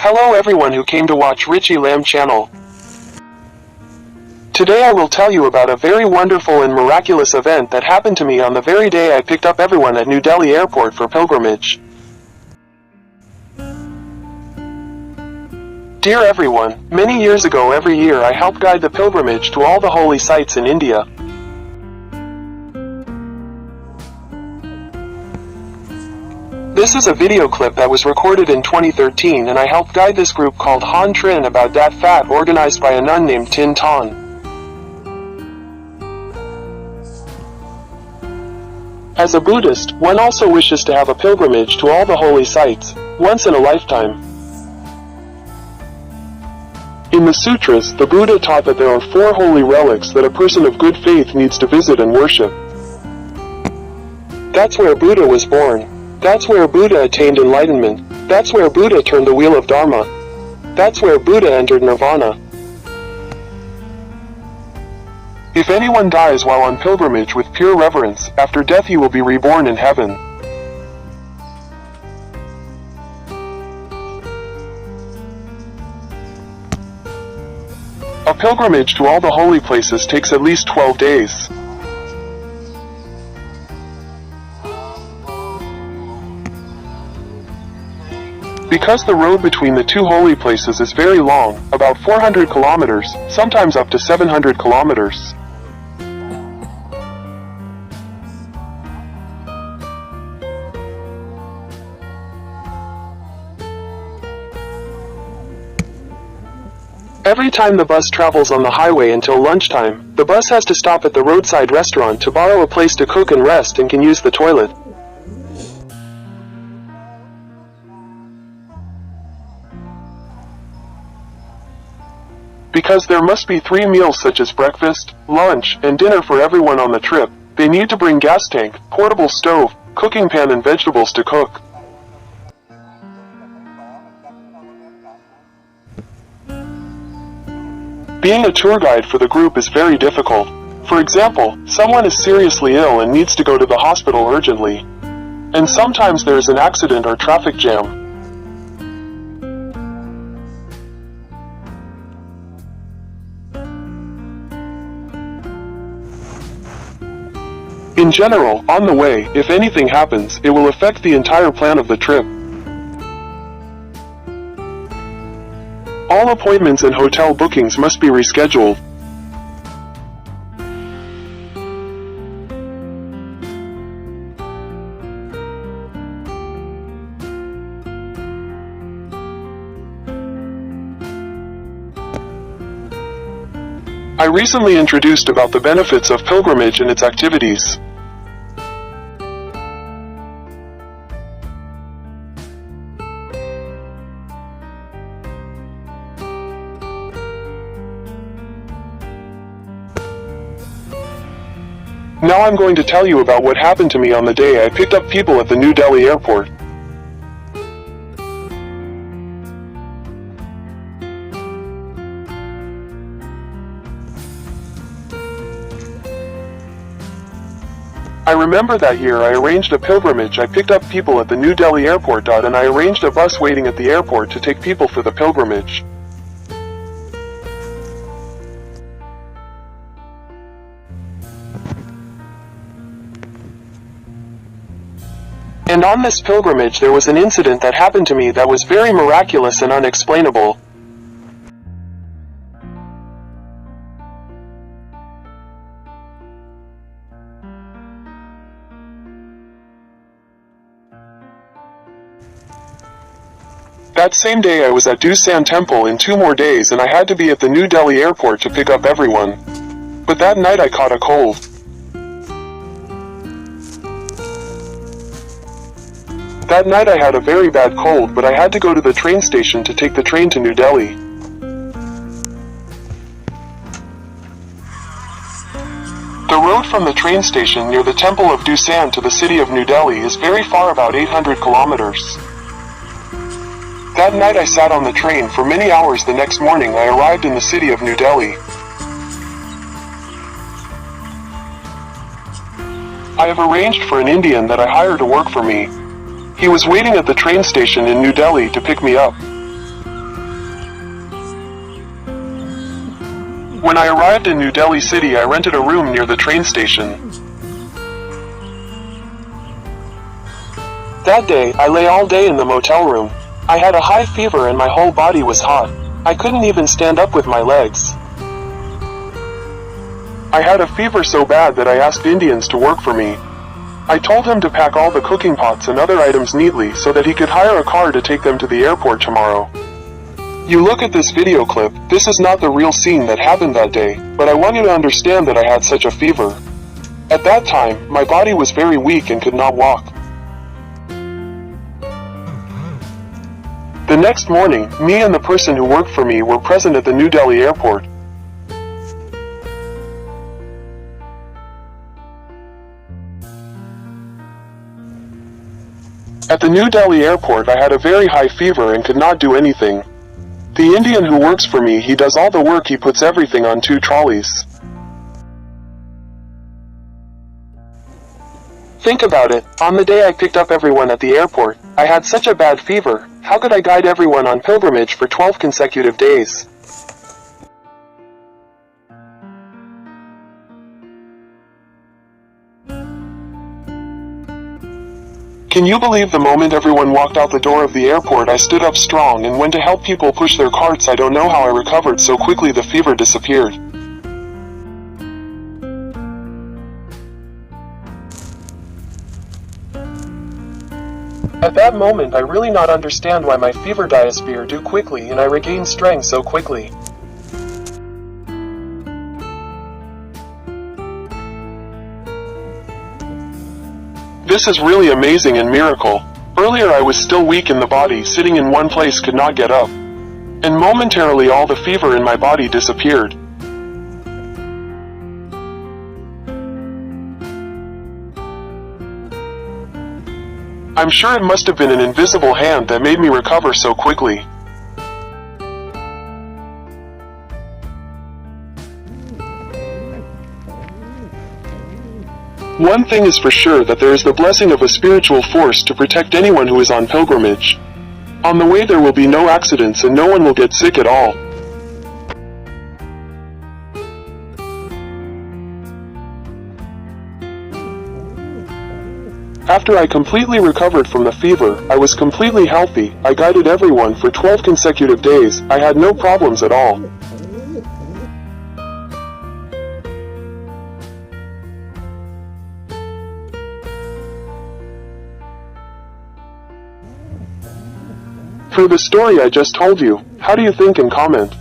Hello everyone who came to watch Richie Lamb channel. Today I will tell you about a very wonderful and miraculous event that happened to me on the very day I picked up everyone at New Delhi Airport for pilgrimage. Dear everyone, many years ago every year I help guide the pilgrimage to all the holy sites in India. This is a video clip that was recorded in 2013 and I helped guide this group called Han Trin about that fat organized by a nun named Tin Ton. As a Buddhist, one also wishes to have a pilgrimage to all the holy sites, once in a lifetime. In the sutras, the Buddha taught that there are 4 holy relics that a person of good faith needs to visit and worship. That's where Buddha was born. That's where Buddha attained enlightenment. That's where Buddha turned the wheel of Dharma. That's where Buddha entered Nirvana. If anyone dies while on pilgrimage with pure reverence, after death he will be reborn in heaven. A pilgrimage to all the holy places takes at least 12 days. Because the road between the 2 holy places is very long, about 400 kilometers, sometimes up to 700 kilometers. Every time the bus travels on the highway until lunchtime, the bus has to stop at the roadside restaurant to borrow a place to cook and rest and can use the toilet. Because there must be 3 meals such as breakfast, lunch, and dinner for everyone on the trip, they need to bring gas tank, portable stove, cooking pan and vegetables to cook. Being a tour guide for the group is very difficult. For example, someone is seriously ill and needs to go to the hospital urgently. And sometimes there is an accident or traffic jam. In general, on the way, if anything happens, it will affect the entire plan of the trip. All appointments and hotel bookings must be rescheduled. I recently introduced about the benefits of pilgrimage and its activities. Now I'm going to tell you about what happened to me on the day I picked up people at the New Delhi airport. I remember that year I arranged a pilgrimage. I picked up people at the New Delhi airport and I arranged a bus waiting at the airport to take people for the pilgrimage. And on this pilgrimage there was an incident that happened to me that was very miraculous and unexplainable. That same day I was at Dusan Temple in 2 more days and I had to be at the New Delhi airport to pick up everyone. But that night I caught a cold. That night I had a very bad cold, but I had to go to the train station to take the train to New Delhi. The road from the train station near the Temple of Dusan to the city of New Delhi is very far, about 800 kilometers. That night I sat on the train for many hours. The next morning I arrived in the city of New Delhi. I have arranged for an Indian that I hired to work for me. He was waiting at the train station in New Delhi to pick me up. When I arrived in New Delhi city, I rented a room near the train station. That day, I lay all day in the motel room. I had a high fever and my whole body was hot. I couldn't even stand up with my legs. I had a fever so bad that I asked Indians to work for me. I told him to pack all the cooking pots and other items neatly so that he could hire a car to take them to the airport tomorrow. You look at this video clip, this is not the real scene that happened that day, but I want you to understand that I had such a fever. At that time, my body was very weak and could not walk. The next morning, me and the person who worked for me were present at the New Delhi airport. At the New Delhi airport, I had a very high fever and could not do anything. The Indian who works for me, he does all the work, he puts everything on 2 trolleys. Think about it, on the day I picked up everyone at the airport, I had such a bad fever, how could I guide everyone on pilgrimage for 12 consecutive days? Can you believe the moment everyone walked out the door of the airport, I stood up strong and went to help people push their carts. I don't know how I recovered so quickly. The fever disappeared. At that moment, I really not understand why my fever disappeared too quickly and I regained strength so quickly. This is really amazing and miracle. Earlier I was still weak in the body, sitting in one place, could not get up. And momentarily all the fever in my body disappeared. I'm sure it must have been an invisible hand that made me recover so quickly. One thing is for sure, that there is the blessing of a spiritual force to protect anyone who is on pilgrimage. On the way there will be no accidents and no one will get sick at all. After I completely recovered from the fever, I was completely healthy. I guided everyone for 12 consecutive days. I had no problems at all. For the story I just told you, how do you think, and comment?